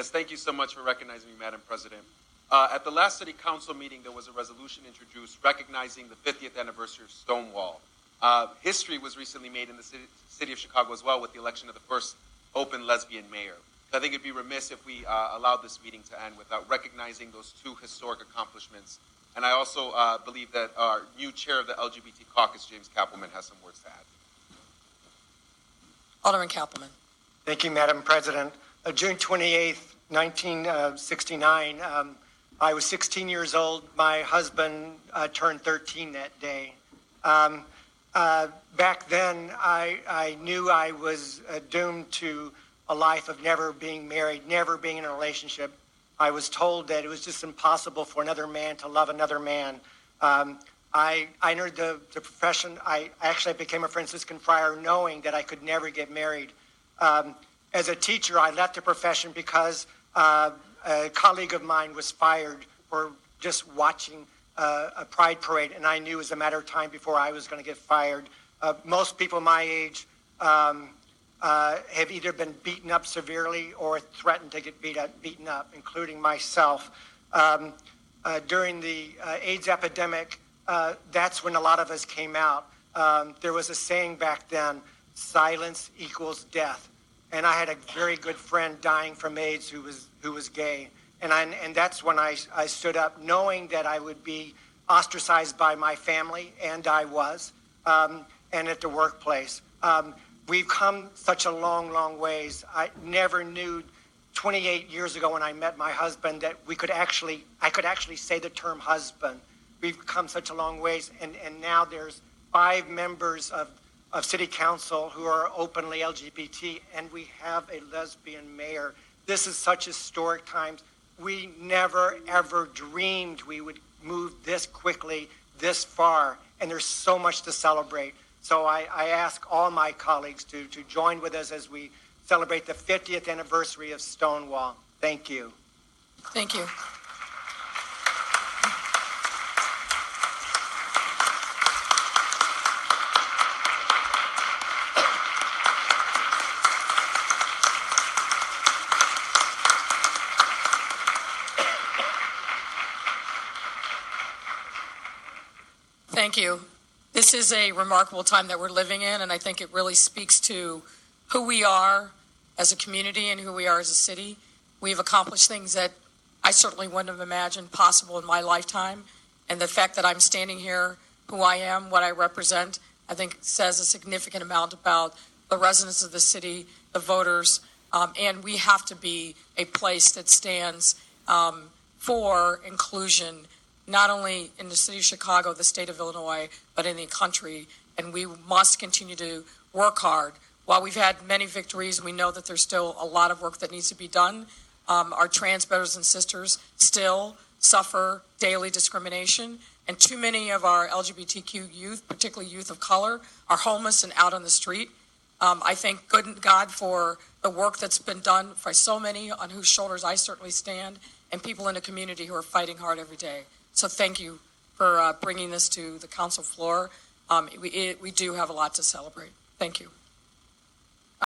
Yes, thank you so much for recognizing me, Madam President. At the last City Council meeting, there was a resolution introduced recognizing the 50th anniversary of Stonewall. History was recently made in the city of Chicago as well with the election of the first open lesbian mayor. I think it'd be remiss if we allowed this meeting to end without recognizing those two historic accomplishments. And I also believe that our new chair of the LGBT caucus, James Cappleman, has some words to add. Alderman Cappleman. Thank you, Madam President. June 28th, 1969, I was 16 years old. My husband turned 13 that day. Back then, I knew I was doomed to a life of never being married, never being in a relationship. I was told that it was just impossible for another man to love another man. I entered the profession. I actually became a Franciscan friar knowing that I could never get married. As a teacher, I left the profession because a colleague of mine was fired for just watching a pride parade, and I knew it was a matter of time before I was going to get fired. Most people my age have either been beaten up severely or threatened to get beaten up, including myself. During the AIDS epidemic, that's when a lot of us came out. There was a saying back then, silence equals death. And I had a very good friend dying from AIDS who was gay. And that's when I stood up, knowing that I would be ostracized by my family, and I was, and at the workplace. We've come such a long, long ways. I never knew 28 years ago when I met my husband that I could actually say the term husband. We've come such a long ways, and now there's 5 members of City Council who are openly LGBT, and we have a lesbian mayor. This is such historic times. We never, ever dreamed we would move this quickly, this far, and there's so much to celebrate. So I ask all my colleagues to join with us as we celebrate the 50th anniversary of Stonewall. Thank you. Thank you. Thank you. This is a remarkable time that we're living in, and I think it really speaks to who we are as a community and who we are as a city. We've accomplished things that I certainly wouldn't have imagined possible in my lifetime, and the fact that I'm standing here, who I am, what I represent, I think says a significant amount about the residents of the city, the voters, and we have to be a place that stands for inclusion, not only in the city of Chicago, the state of Illinois, but in the country. And we must continue to work hard. While we've had many victories, we know that there's still a lot of work that needs to be done. Our trans brothers and sisters still suffer daily discrimination. And too many of our LGBTQ youth, particularly youth of color, are homeless and out on the street. I thank God for the work that's been done by so many on whose shoulders I certainly stand, and people in the community who are fighting hard every day. So thank you for bringing this to the council floor. We do have a lot to celebrate. Thank you.